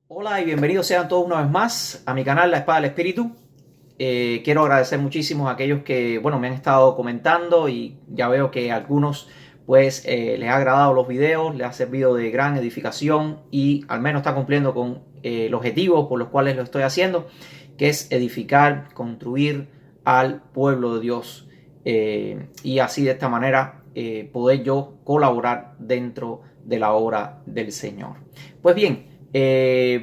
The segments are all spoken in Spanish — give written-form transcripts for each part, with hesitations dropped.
Hola y bienvenidos sean todos una vez más a mi canal La Espada del Espíritu. Quiero agradecer muchísimo a aquellos que, me han estado comentando y ya veo que a algunos les ha agradado los videos, les ha servido de gran edificación y al menos está cumpliendo con el objetivo por los cuales lo estoy haciendo, que es edificar, construir al pueblo de Dios y así de esta manera poder yo colaborar dentro de la obra del Señor. Pues bien,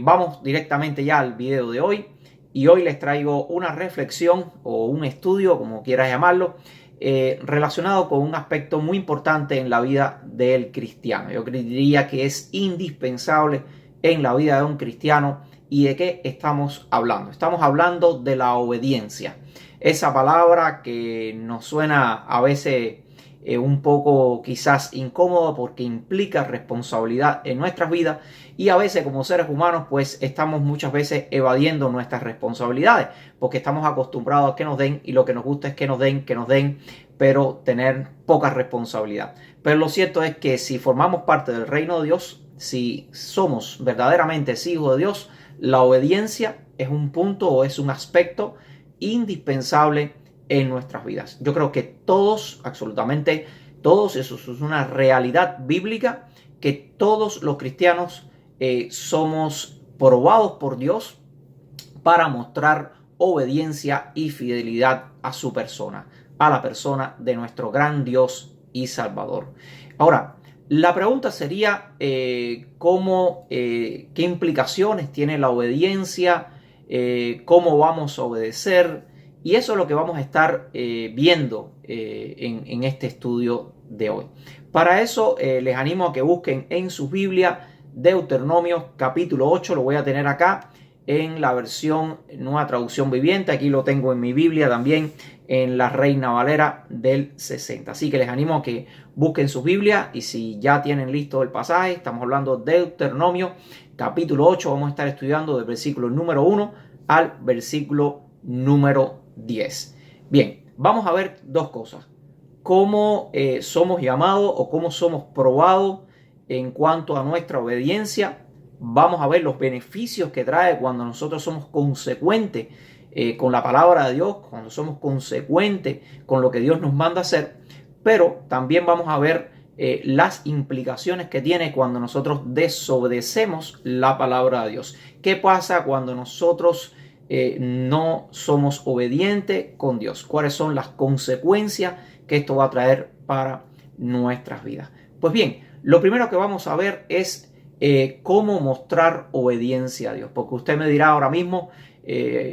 vamos directamente ya al video de hoy y hoy les traigo una reflexión o un estudio, como quieras llamarlo, relacionado con un aspecto muy importante en la vida del cristiano. Yo diría que es indispensable en la vida de un cristiano. ¿Y de qué estamos hablando? Estamos hablando de la obediencia. Esa palabra que nos suena a veces un poco quizás incómodo porque implica responsabilidad en nuestras vidas y a veces como seres humanos pues estamos muchas veces evadiendo nuestras responsabilidades porque estamos acostumbrados a que nos den y lo que nos gusta es que nos den, pero tener poca responsabilidad. Pero lo cierto es que si formamos parte del reino de Dios, si somos verdaderamente hijos de Dios, la obediencia es un punto o es un aspecto indispensable en nuestras vidas. Yo creo que todos, absolutamente todos, eso es una realidad bíblica, que todos los cristianos somos probados por Dios para mostrar obediencia y fidelidad a su persona, a la persona de nuestro gran Dios y Salvador. Ahora, la pregunta sería qué implicaciones tiene la obediencia, cómo vamos a obedecer, y eso es lo que vamos a estar viendo en este estudio de hoy. Para eso les animo a que busquen en su Biblia Deuteronomio capítulo 8, lo voy a tener acá en la versión Nueva Traducción Viviente, aquí lo tengo en mi Biblia también en la Reina Valera del 60. Así que les animo a que busquen su Biblia y si ya tienen listo el pasaje, estamos hablando de Deuteronomio capítulo 8, vamos a estar estudiando del versículo número 1 al versículo número 10. Bien, vamos a ver dos cosas. Cómo somos llamados o cómo somos probados en cuanto a nuestra obediencia. Vamos a ver los beneficios que trae cuando nosotros somos consecuentes con la palabra de Dios, cuando somos consecuentes con lo que Dios nos manda hacer, pero también vamos a ver las implicaciones que tiene cuando nosotros desobedecemos la palabra de Dios. ¿Qué pasa cuando nosotros no somos obedientes con Dios? ¿Cuáles son las consecuencias que esto va a traer para nuestras vidas? Pues bien, lo primero que vamos a ver es cómo mostrar obediencia a Dios. Porque usted me dirá ahora mismo,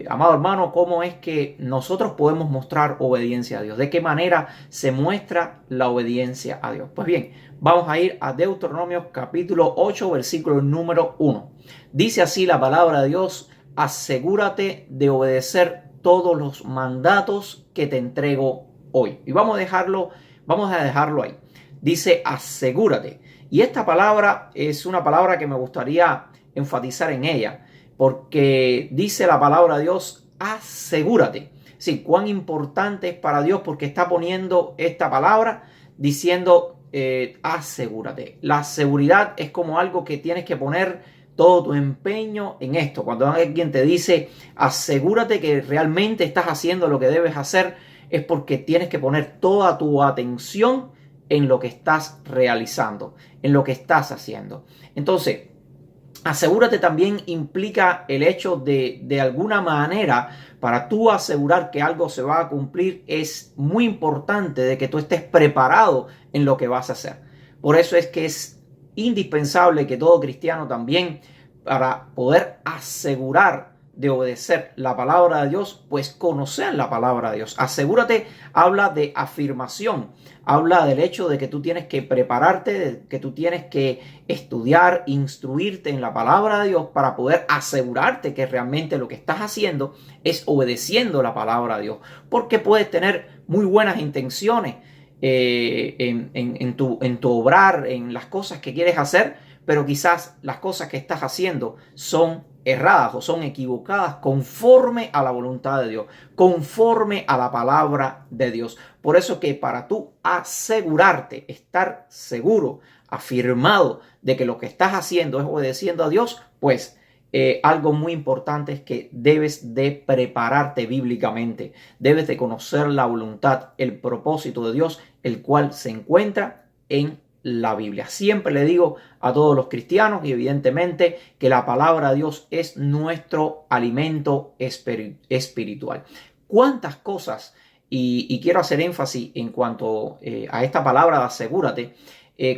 amado hermano, ¿cómo es que nosotros podemos mostrar obediencia a Dios? ¿De qué manera se muestra la obediencia a Dios? Pues bien, vamos a ir a Deuteronomio capítulo 8, versículo número 1. Dice así la palabra de Dios: asegúrate de obedecer todos los mandatos que te entrego hoy. Y vamos a dejarlo ahí. Dice asegúrate. Y esta palabra es una palabra que me gustaría enfatizar en ella, porque dice la palabra de Dios, asegúrate. Sí, cuán importante es para Dios, porque está poniendo esta palabra diciendo asegúrate. La seguridad es como algo que tienes que poner todo tu empeño en esto. Cuando alguien te dice asegúrate que realmente estás haciendo lo que debes hacer, es porque tienes que poner toda tu atención en lo que estás realizando, en lo que estás haciendo. Entonces, asegúrate también implica el hecho de alguna manera, para tú asegurar que algo se va a cumplir, es muy importante de que tú estés preparado en lo que vas a hacer. Por eso es que es indispensable que todo cristiano también, para poder asegurar de obedecer la palabra de Dios, pues conocer la palabra de Dios. Asegúrate, habla de afirmación, habla del hecho de que tú tienes que prepararte, de que tú tienes que estudiar, instruirte en la palabra de Dios para poder asegurarte que realmente lo que estás haciendo es obedeciendo la palabra de Dios. Porque puedes tener muy buenas intenciones en tu obrar, en las cosas que quieres hacer, pero quizás las cosas que estás haciendo son erradas o son equivocadas conforme a la voluntad de Dios, conforme a la palabra de Dios. Por eso que para tú asegurarte, estar seguro, afirmado de que lo que estás haciendo es obedeciendo a Dios, pues algo muy importante es que debes de prepararte bíblicamente. Debes de conocer la voluntad, el propósito de Dios, el cual se encuentra en la Biblia. Siempre le digo a todos los cristianos y evidentemente que la palabra de Dios es nuestro alimento espiritual. ¿Cuántas cosas? Y quiero hacer énfasis en cuanto a esta palabra de asegúrate.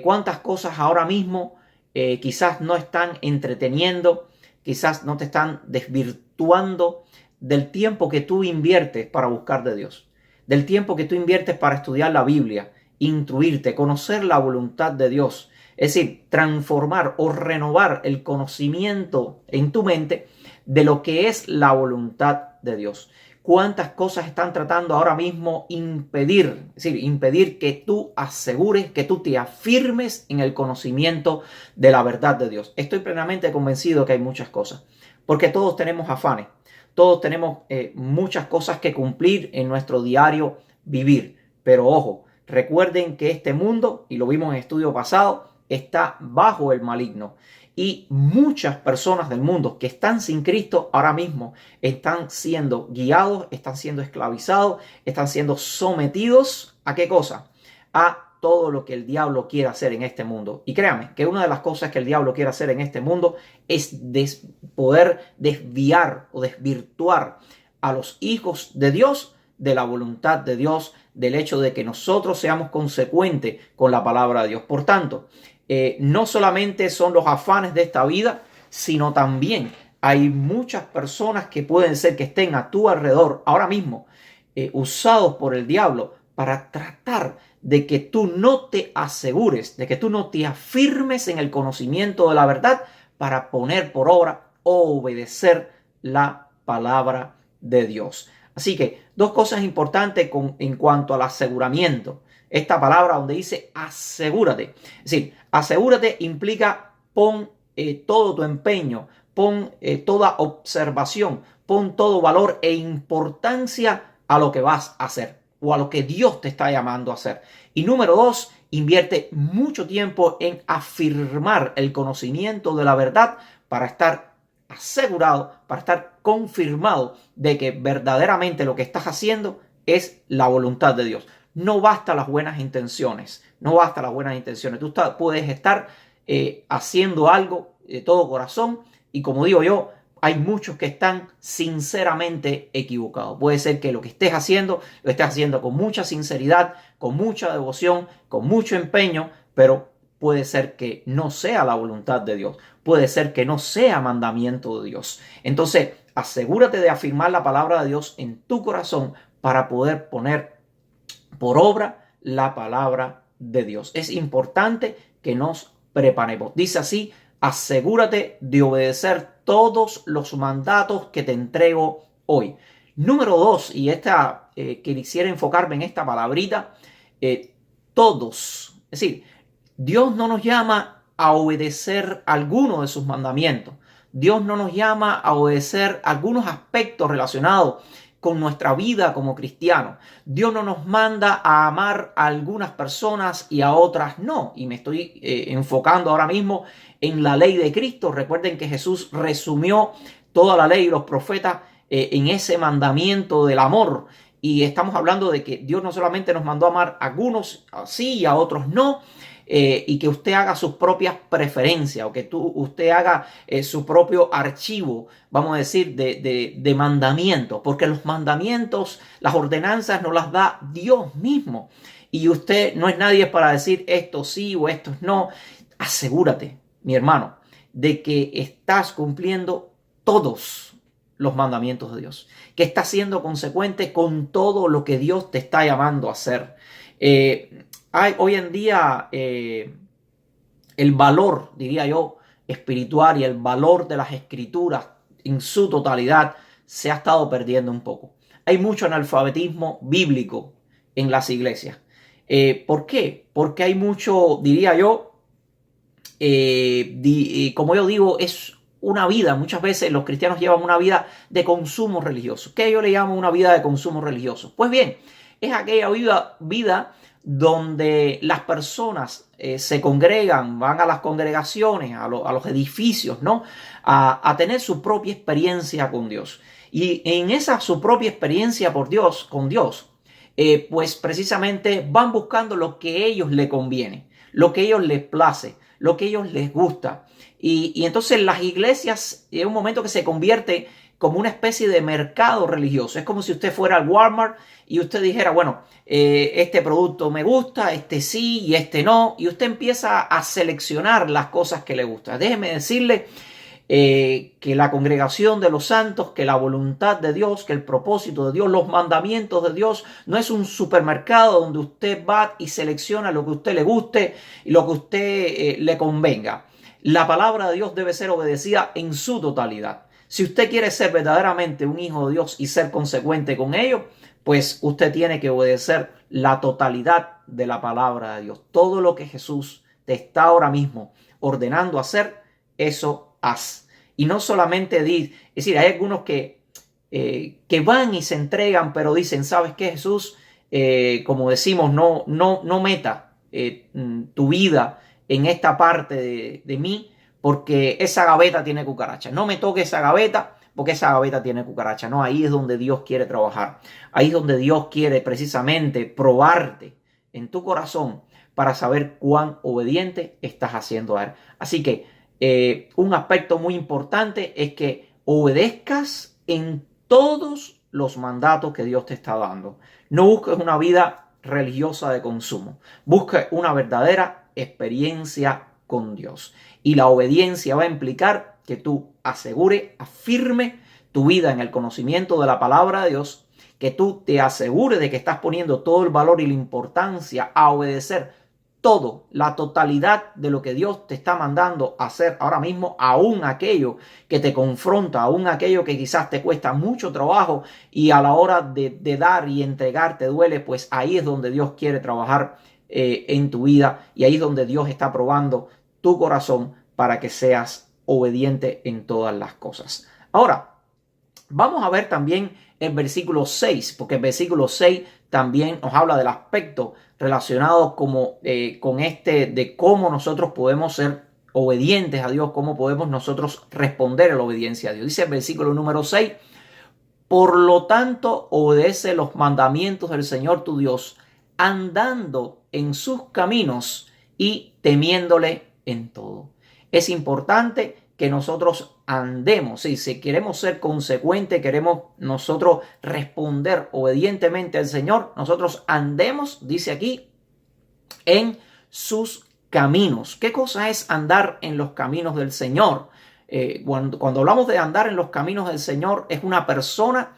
¿Cuántas cosas ahora mismo quizás no están entreteniendo, quizás no te están desvirtuando del tiempo que tú inviertes para buscar de Dios, del tiempo que tú inviertes para estudiar la Biblia, instruirte, conocer la voluntad de Dios? Es decir, transformar o renovar el conocimiento en tu mente de lo que es la voluntad de Dios. ¿Cuántas cosas están tratando ahora mismo impedir? Es decir, impedir que tú asegures, que tú te afirmes en el conocimiento de la verdad de Dios. Estoy plenamente convencido que hay muchas cosas, porque todos tenemos afanes, todos tenemos muchas cosas que cumplir en nuestro diario vivir. Pero ojo, recuerden que este mundo, y lo vimos en el estudio pasado, está bajo el maligno. Y muchas personas del mundo que están sin Cristo ahora mismo están siendo guiados, están siendo esclavizados, están siendo sometidos ¿a qué cosa? A todo lo que el diablo quiere hacer en este mundo. Y créanme que una de las cosas que el diablo quiere hacer en este mundo es poder desviar o desvirtuar a los hijos de Dios de la voluntad de Dios, del hecho de que nosotros seamos consecuentes con la palabra de Dios. Por tanto, no solamente son los afanes de esta vida, sino también hay muchas personas que pueden ser que estén a tu alrededor ahora mismo, usados por el diablo para tratar de que tú no te asegures, de que tú no te afirmes en el conocimiento de la verdad para poner por obra o obedecer la palabra de Dios. Así que dos cosas importantes en cuanto al aseguramiento. Esta palabra donde dice asegúrate. Es decir, asegúrate implica pon todo tu empeño, pon toda observación, pon todo valor e importancia a lo que vas a hacer o a lo que Dios te está llamando a hacer. Y número dos, invierte mucho tiempo en afirmar el conocimiento de la verdad para estar asegurado, para estar confirmado de que verdaderamente lo que estás haciendo es la voluntad de Dios. No basta las buenas intenciones, no basta las buenas intenciones. Tú puedes estar haciendo algo de todo corazón y como digo yo, hay muchos que están sinceramente equivocados. Puede ser que lo que estés haciendo, lo estés haciendo con mucha sinceridad, con mucha devoción, con mucho empeño, pero puede ser que no sea la voluntad de Dios. Puede ser que no sea mandamiento de Dios. Entonces, asegúrate de afirmar la palabra de Dios en tu corazón para poder poner por obra la palabra de Dios. Es importante que nos preparemos. Dice así, asegúrate de obedecer todos los mandatos que te entrego hoy. Número dos, y esta que quisiera enfocarme en esta palabrita, todos. Es decir, Dios no nos llama a obedecer alguno de sus mandamientos. Dios no nos llama a obedecer algunos aspectos relacionados con nuestra vida como cristianos. Dios no nos manda a amar a algunas personas y a otras no. Y me estoy enfocando ahora mismo en la ley de Cristo. Recuerden que Jesús resumió toda la ley y los profetas en ese mandamiento del amor. Y estamos hablando de que Dios no solamente nos mandó a amar a algunos sí y a otros no, y que usted haga sus propias preferencias o que usted haga su propio archivo, vamos a decir, de mandamientos, porque los mandamientos, las ordenanzas nos las da Dios mismo y usted no es nadie para decir esto sí o esto no. Asegúrate, mi hermano, de que estás cumpliendo todos los mandamientos de Dios, que estás siendo consecuente con todo lo que Dios te está llamando a hacer. Hay hoy en día el valor, diría yo, espiritual y el valor de las escrituras en su totalidad se ha estado perdiendo un poco. Hay mucho analfabetismo bíblico en las iglesias. ¿Por qué? Porque hay mucho, diría yo, como yo digo, es una vida. Muchas veces los cristianos llevan una vida de consumo religioso. ¿Qué yo le llamo una vida de consumo religioso? Pues bien, es aquella vida donde las personas se congregan, van a las congregaciones, a los edificios, ¿no? A tener su propia experiencia con Dios. Y en esa su propia experiencia con Dios, pues precisamente van buscando lo que a ellos les conviene, lo que a ellos les place, lo que a ellos les gusta. Y entonces las iglesias, en un momento que se convierte como una especie de mercado religioso. Es como si usted fuera al Walmart y usted dijera, bueno, este producto me gusta, este sí y este no. Y usted empieza a seleccionar las cosas que le gustan. Déjeme decirle que la congregación de los santos, que la voluntad de Dios, que el propósito de Dios, los mandamientos de Dios, no es un supermercado donde usted va y selecciona lo que a usted le guste y lo que a usted le convenga. La palabra de Dios debe ser obedecida en su totalidad. Si usted quiere ser verdaderamente un hijo de Dios y ser consecuente con ello, pues usted tiene que obedecer la totalidad de la palabra de Dios. Todo lo que Jesús te está ahora mismo ordenando hacer, eso haz. Y no solamente es decir, hay algunos que van y se entregan, pero dicen, ¿sabes qué, Jesús? Como decimos, no meta tu vida en esta parte de mí, porque esa gaveta tiene cucaracha. No me toque esa gaveta porque esa gaveta tiene cucaracha. No, ahí es donde Dios quiere trabajar. Ahí es donde Dios quiere precisamente probarte en tu corazón para saber cuán obediente estás haciendo a Él. Así que un aspecto muy importante es que obedezcas en todos los mandatos que Dios te está dando. No busques una vida religiosa de consumo. Busca una verdadera experiencia con Dios. Y la obediencia va a implicar que tú afirme tu vida en el conocimiento de la palabra de Dios, que tú te asegures de que estás poniendo todo el valor y la importancia a obedecer todo, la totalidad de lo que Dios te está mandando a hacer ahora mismo, aún aquello que te confronta, aún aquello que quizás te cuesta mucho trabajo y a la hora de dar y entregar te duele, pues ahí es donde Dios quiere trabajar en tu vida y ahí es donde Dios está probando tu corazón para que seas obediente en todas las cosas. Ahora, vamos a ver también el versículo 6, porque el versículo 6 también nos habla del aspecto relacionado con de cómo nosotros podemos ser obedientes a Dios, cómo podemos nosotros responder a la obediencia a Dios. Dice el versículo número 6, por lo tanto, obedece los mandamientos del Señor tu Dios, andando en sus caminos y temiéndole en todo. Es importante que nosotros andemos, ¿sí? Si queremos ser consecuentes, queremos nosotros responder obedientemente al Señor, nosotros andemos, dice aquí, en sus caminos. ¿Qué cosa es andar en los caminos del Señor? Cuando hablamos de andar en los caminos del Señor, es una persona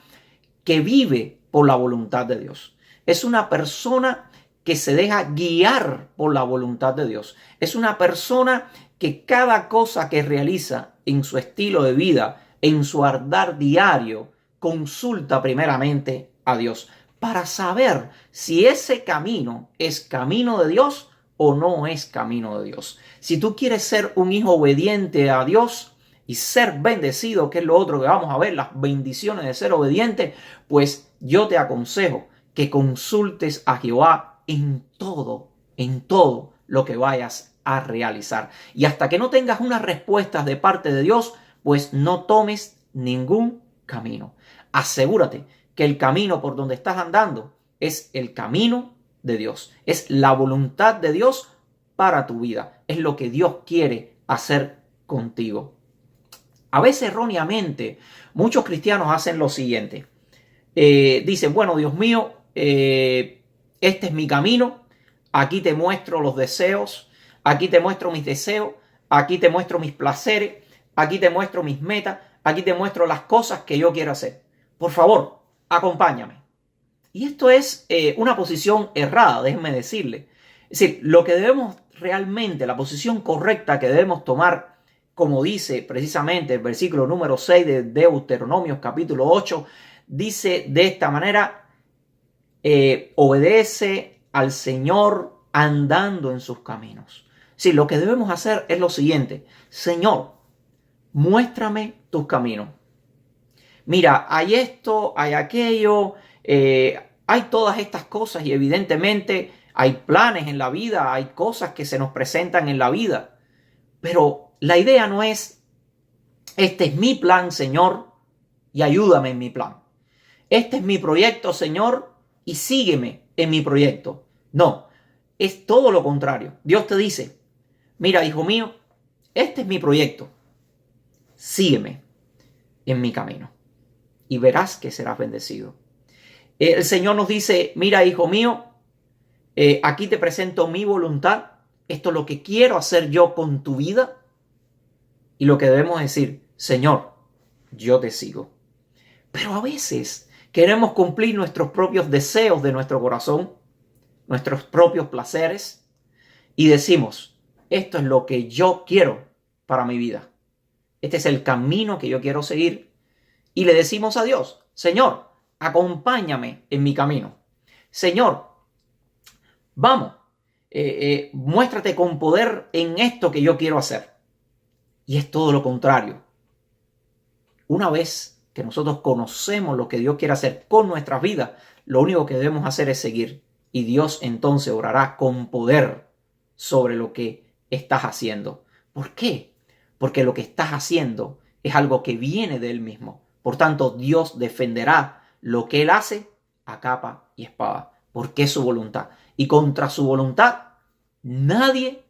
que vive por la voluntad de Dios. Es una persona que se deja guiar por la voluntad de Dios. Es una persona que cada cosa que realiza en su estilo de vida, en su andar diario, consulta primeramente a Dios para saber si ese camino es camino de Dios o no es camino de Dios. Si tú quieres ser un hijo obediente a Dios y ser bendecido, que es lo otro que vamos a ver, las bendiciones de ser obediente, pues yo te aconsejo que consultes a Jehová en todo lo que vayas a realizar. Y hasta que no tengas unas respuestas de parte de Dios, pues no tomes ningún camino. Asegúrate que el camino por donde estás andando es el camino de Dios. Es la voluntad de Dios para tu vida. Es lo que Dios quiere hacer contigo. A veces erróneamente muchos cristianos hacen lo siguiente. Dicen, bueno, Dios mío, este es mi camino. Aquí te muestro los deseos. Aquí te muestro mis deseos. Aquí te muestro mis placeres. Aquí te muestro mis metas. Aquí te muestro las cosas que yo quiero hacer. Por favor, acompáñame. Y esto es una posición errada, déjenme decirle. Es decir, lo que debemos realmente, la posición correcta que debemos tomar, como dice precisamente el versículo número 6 de Deuteronomios capítulo 8, dice de esta manera, obedece al Señor andando en sus caminos. Sí, lo que debemos hacer es lo siguiente. Señor, muéstrame tus caminos. Mira, hay esto, hay aquello, hay todas estas cosas y evidentemente hay planes en la vida, hay cosas que se nos presentan en la vida. Pero la idea no es, este es mi plan, Señor, y ayúdame en mi plan. Este es mi proyecto, Señor, y sígueme en mi proyecto. No, es todo lo contrario. Dios te dice, mira, hijo mío, este es mi proyecto. Sígueme en mi camino y verás que serás bendecido. El Señor nos dice, mira, hijo mío, aquí te presento mi voluntad. Esto es lo que quiero hacer yo con tu vida. Y lo que debemos decir, Señor, yo te sigo. Pero a veces queremos cumplir nuestros propios deseos de nuestro corazón, nuestros propios placeres, y decimos, esto es lo que yo quiero para mi vida. Este es el camino que yo quiero seguir. Y le decimos a Dios, Señor, acompáñame en mi camino. Señor, vamos, muéstrate con poder en esto que yo quiero hacer. Y es todo lo contrario. Una vez que nosotros conocemos lo que Dios quiere hacer con nuestras vidas, lo único que debemos hacer es seguir. Y Dios entonces obrará con poder sobre lo que estás haciendo. ¿Por qué? Porque lo que estás haciendo es algo que viene de Él mismo. Por tanto, Dios defenderá lo que Él hace a capa y espada, porque es su voluntad. Y contra su voluntad, nadie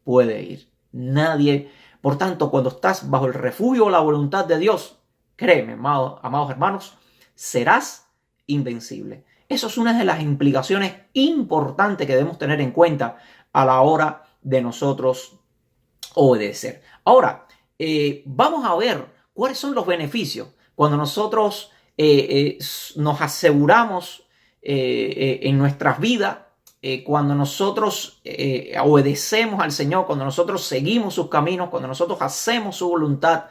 puede ir. Nadie. Por tanto, cuando estás bajo el refugio o la voluntad de Dios, créeme, amados hermanos, serás invencible. Eso es una de las implicaciones importantes que debemos tener en cuenta a la hora de nosotros obedecer. Ahora, vamos a ver cuáles son los beneficios cuando nosotros nos aseguramos en nuestras vidas, cuando nosotros obedecemos al Señor, cuando nosotros seguimos sus caminos, cuando nosotros hacemos su voluntad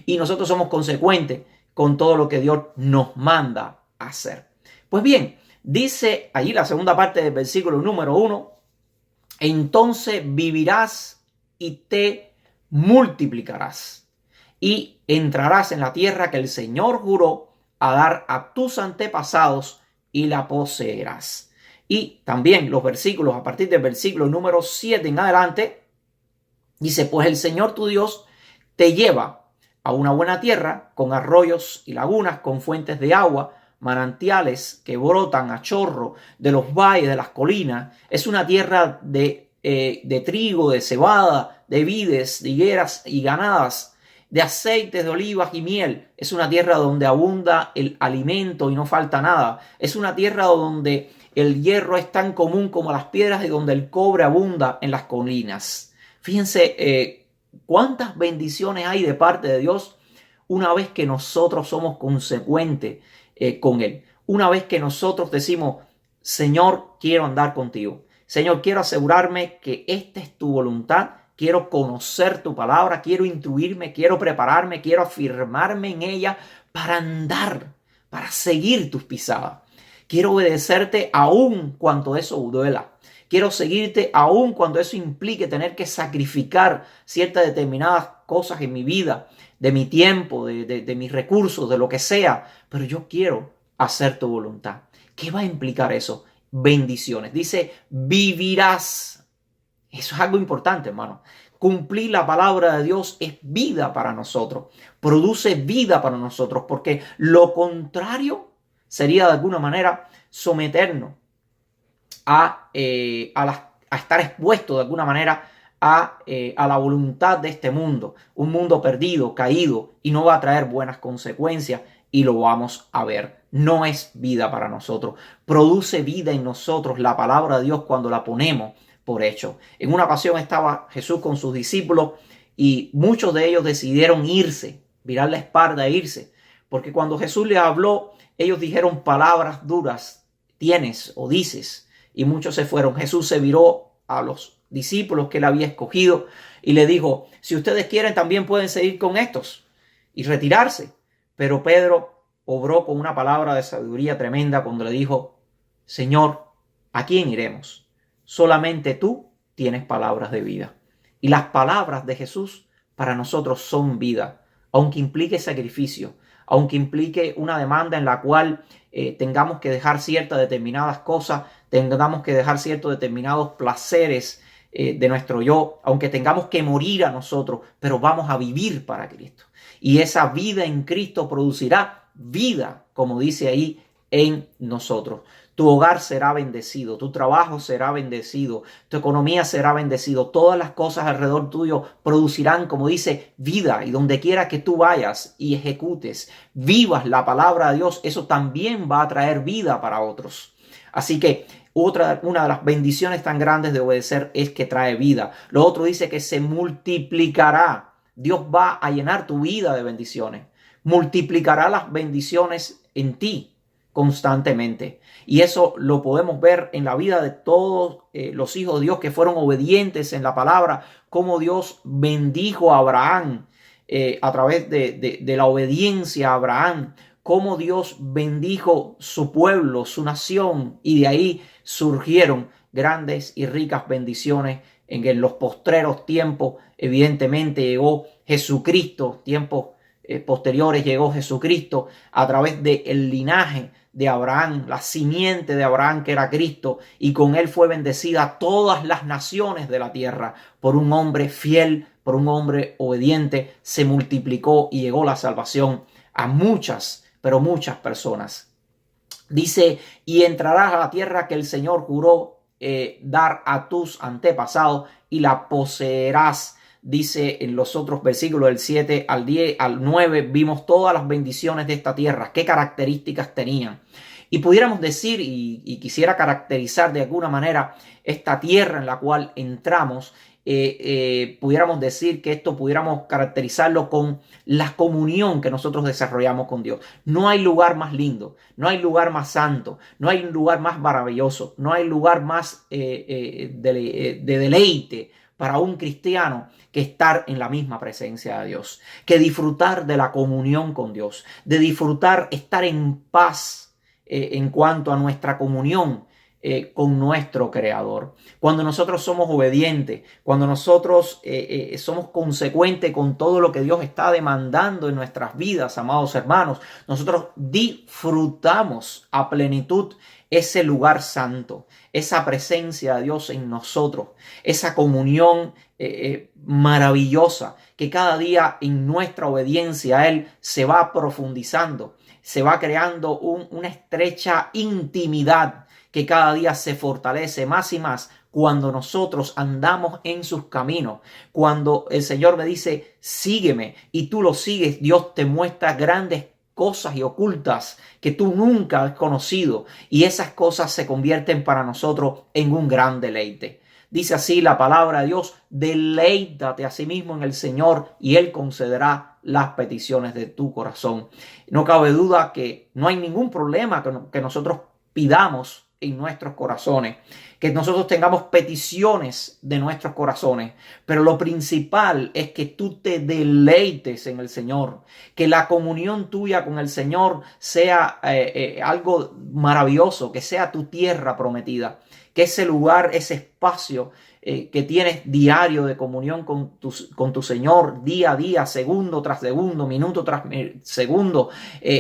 y nosotros somos consecuentes con todo lo que Dios nos manda hacer. Pues bien, dice allí la segunda parte del versículo número 1, entonces vivirás y te multiplicarás y entrarás en la tierra que el Señor juró a dar a tus antepasados y la poseerás. Y también los versículos, a partir del versículo número 7 en adelante, dice, pues el Señor tu Dios te lleva a una buena tierra con arroyos y lagunas, con fuentes de agua, manantiales que brotan a chorro de los valles, de las colinas. Es una tierra de trigo, de cebada, de vides, de higueras y ganadas, de aceites de olivas y miel. Es una tierra donde abunda el alimento y no falta nada. Es una tierra donde el hierro es tan común como las piedras y donde el cobre abunda en las colinas. Fíjense cuántas bendiciones hay de parte de Dios una vez que nosotros somos consecuentes con Él. Una vez que nosotros decimos, Señor, quiero andar contigo. Señor, quiero asegurarme que esta es tu voluntad. Quiero conocer tu palabra, quiero intuirme, quiero prepararme, quiero afirmarme en ella para andar, para seguir tus pisadas. Quiero obedecerte aún cuando eso duela. Quiero seguirte aún cuando eso implique tener que sacrificar ciertas determinadas cosas en mi vida, de mi tiempo, de mis recursos, de lo que sea. Pero yo quiero hacer tu voluntad. ¿Qué va a implicar eso? Bendiciones. Dice, vivirás. Eso es algo importante, hermano. Cumplir la palabra de Dios es vida para nosotros. Produce vida para nosotros, porque lo contrario sería de alguna manera someternos a estar expuestos de alguna manera a la voluntad de este mundo. Un mundo perdido, caído, y no va a traer buenas consecuencias, y lo vamos a ver. No es vida para nosotros. Produce vida en nosotros la palabra de Dios cuando la ponemos por hecho. En una ocasión estaba Jesús con sus discípulos y muchos de ellos decidieron irse, virar la espalda e irse, porque cuando Jesús les habló, ellos dijeron palabras duras, tienes o dices, y muchos se fueron. Jesús se viró a los discípulos que él había escogido y le dijo, si ustedes quieren también pueden seguir con estos y retirarse. Pero Pedro obró con una palabra de sabiduría tremenda cuando le dijo, Señor, ¿a quién iremos? Solamente tú tienes palabras de vida. Y las palabras de Jesús para nosotros son vida, aunque implique sacrificio, aunque implique una demanda en la cual tengamos que dejar ciertas determinadas cosas, tengamos que dejar ciertos determinados placeres de nuestro yo, aunque tengamos que morir a nosotros, pero vamos a vivir para Cristo. Y esa vida en Cristo producirá vida, como dice ahí, en nosotros. Tu hogar será bendecido, tu trabajo será bendecido, tu economía será bendecido, todas las cosas alrededor tuyo producirán, como dice, vida. Y donde quiera que tú vayas y ejecutes, vivas la palabra de Dios, eso también va a traer vida para otros. Así que una de las bendiciones tan grandes de obedecer es que trae vida. Lo otro dice que se multiplicará. Dios va a llenar tu vida de bendiciones. Multiplicará las bendiciones en ti constantemente. Y eso lo podemos ver en la vida de todos los hijos de Dios que fueron obedientes en la palabra, cómo Dios bendijo a Abraham a través de la obediencia a Abraham, cómo Dios bendijo su pueblo, su nación, y de ahí surgieron grandes y ricas bendiciones. En los postreros tiempos, evidentemente, llegó Jesucristo, tiempos posteriores llegó Jesucristo a través del linaje de Abraham, la simiente de Abraham que era Cristo, y con él fue bendecida todas las naciones de la tierra. Por un hombre fiel, por un hombre obediente, se multiplicó y llegó la salvación a muchas, pero muchas personas. Dice, y entrarás a la tierra que el Señor juró dar a tus antepasados y la poseerás. Dice en los otros versículos del 7 al 10, al 9, vimos todas las bendiciones de esta tierra, qué características tenían. Y pudiéramos decir, y quisiera caracterizar de alguna manera esta tierra en la cual entramos, pudiéramos decir que esto pudiéramos caracterizarlo con la comunión que nosotros desarrollamos con Dios. No hay lugar más lindo, no hay lugar más santo, no hay lugar más maravilloso, no hay lugar más de deleite para un cristiano que estar en la misma presencia de Dios, que disfrutar de la comunión con Dios, de disfrutar estar en paz en cuanto a nuestra comunión con nuestro Creador. Cuando nosotros somos obedientes, cuando nosotros somos consecuentes con todo lo que Dios está demandando en nuestras vidas, amados hermanos, nosotros disfrutamos a plenitud ese lugar santo, esa presencia de Dios en nosotros, esa comunión maravillosa que cada día en nuestra obediencia a Él se va profundizando, se va creando una estrecha intimidad que cada día se fortalece más y más cuando nosotros andamos en sus caminos. Cuando el Señor me dice, sígueme, y tú lo sigues, Dios te muestra grandes cosas y ocultas que tú nunca has conocido, y esas cosas se convierten para nosotros en un gran deleite. Dice así la palabra de Dios, deleítate a sí mismo en el Señor y Él concederá las peticiones de tu corazón. No cabe duda que no hay ningún problema que nosotros pidamos en nuestros corazones, que nosotros tengamos peticiones de nuestros corazones, pero lo principal es que tú te deleites en el Señor, que la comunión tuya con el Señor sea algo maravilloso, que sea tu tierra prometida, que ese lugar, ese espacio que tienes diario de comunión con tu Señor, día a día, segundo tras segundo, minuto tras segundo,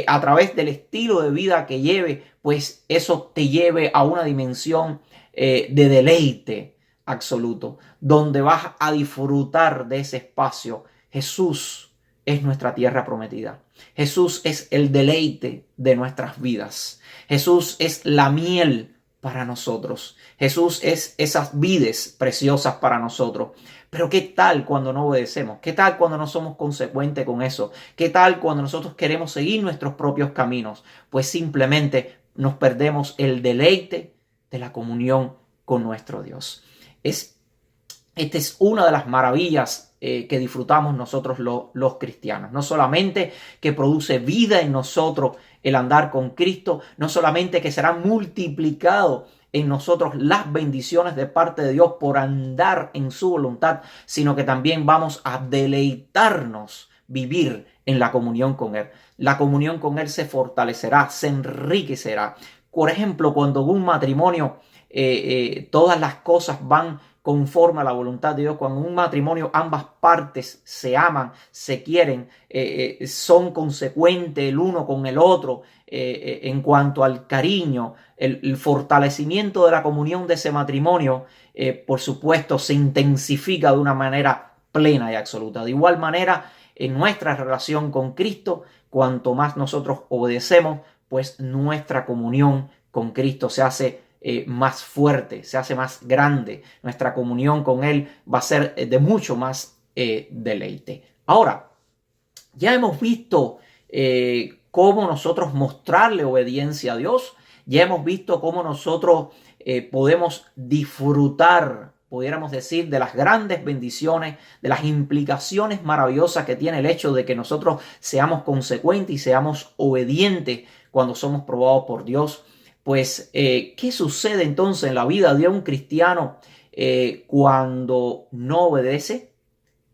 a través del estilo de vida que lleve, pues eso te lleve a una dimensión de deleite absoluto, donde vas a disfrutar de ese espacio. Jesús es nuestra tierra prometida. Jesús es el deleite de nuestras vidas. Jesús es la miel para nosotros. Jesús es esas vides preciosas para nosotros. Pero ¿qué tal cuando no obedecemos? ¿Qué tal cuando no somos consecuentes con eso? ¿Qué tal cuando nosotros queremos seguir nuestros propios caminos? Pues simplemente nos perdemos el deleite de la comunión con nuestro Dios. Esta es una de las maravillas que disfrutamos nosotros los cristianos. No solamente que produce vida en nosotros el andar con Cristo, no solamente que será multiplicado en nosotros las bendiciones de parte de Dios por andar en su voluntad, sino que también vamos a deleitarnos vivir en la comunión con Él. La comunión con Él se fortalecerá, se enriquecerá. Por ejemplo, cuando en un matrimonio todas las cosas van conforme a la voluntad de Dios, cuando en un matrimonio ambas partes se aman, se quieren, son consecuentes el uno con el otro en cuanto al cariño, el fortalecimiento de la comunión de ese matrimonio, por supuesto, se intensifica de una manera plena y absoluta. De igual manera, en nuestra relación con Cristo, cuanto más nosotros obedecemos, pues nuestra comunión con Cristo se hace más fuerte, se hace más grande. Nuestra comunión con Él va a ser de mucho más deleite. Ahora, ya hemos visto cómo nosotros mostrarle obediencia a Dios. Ya hemos visto cómo nosotros podemos disfrutar, pudiéramos decir, de las grandes bendiciones, de las implicaciones maravillosas que tiene el hecho de que nosotros seamos consecuentes y seamos obedientes cuando somos probados por Dios. Pues, ¿qué sucede entonces en la vida de un cristiano cuando no obedece?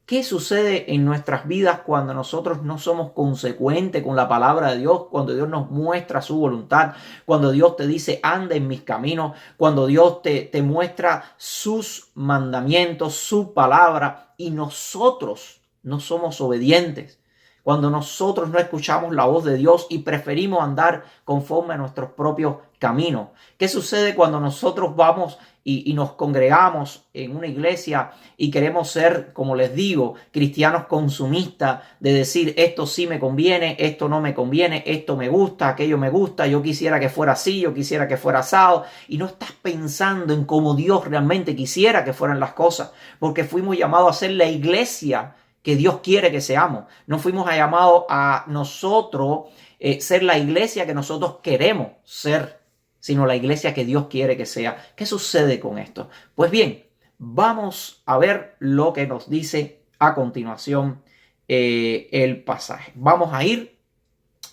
¿Qué sucede en nuestras vidas cuando nosotros no somos consecuentes con la palabra de Dios? Cuando Dios nos muestra su voluntad, cuando Dios te dice anda en mis caminos, cuando Dios te muestra sus mandamientos, su palabra, y nosotros no somos obedientes. Cuando nosotros no escuchamos la voz de Dios y preferimos andar conforme a nuestros propios caminos. ¿Qué sucede cuando nosotros vamos y nos congregamos en una iglesia y queremos ser, como les digo, cristianos consumistas, de decir esto sí me conviene, esto no me conviene, esto me gusta, aquello me gusta, yo quisiera que fuera así, yo quisiera que fuera asado, y no estás pensando en cómo Dios realmente quisiera que fueran las cosas, porque fuimos llamados a ser la iglesia que Dios quiere que seamos. No fuimos llamados a nosotros ser la iglesia que nosotros queremos ser, sino la iglesia que Dios quiere que sea. ¿Qué sucede con esto? Pues bien, vamos a ver lo que nos dice a continuación el pasaje. Vamos a ir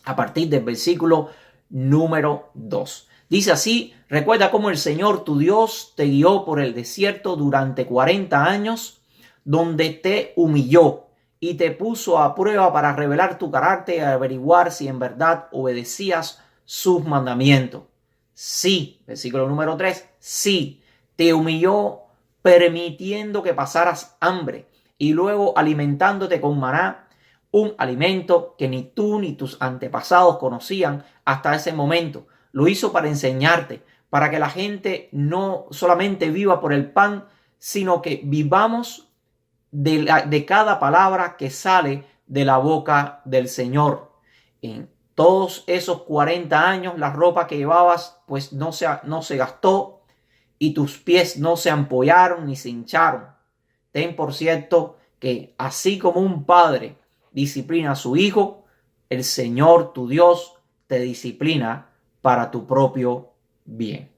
a partir del versículo número 2. Dice así: recuerda cómo el Señor tu Dios te guió por el desierto durante 40 años, donde te humilló y te puso a prueba para revelar tu carácter y averiguar si en verdad obedecías sus mandamientos. Sí, versículo número 3, sí, te humilló permitiendo que pasaras hambre y luego alimentándote con maná, un alimento que ni tú ni tus antepasados conocían hasta ese momento. Lo hizo para enseñarte, para que la gente no solamente viva por el pan, sino que vivamos de cada palabra que sale de la boca del Señor. En todos esos 40 años, la ropa que llevabas pues no se gastó y tus pies no se ampollaron ni se hincharon. Ten por cierto que así como un padre disciplina a su hijo, el Señor tu Dios te disciplina para tu propio bien.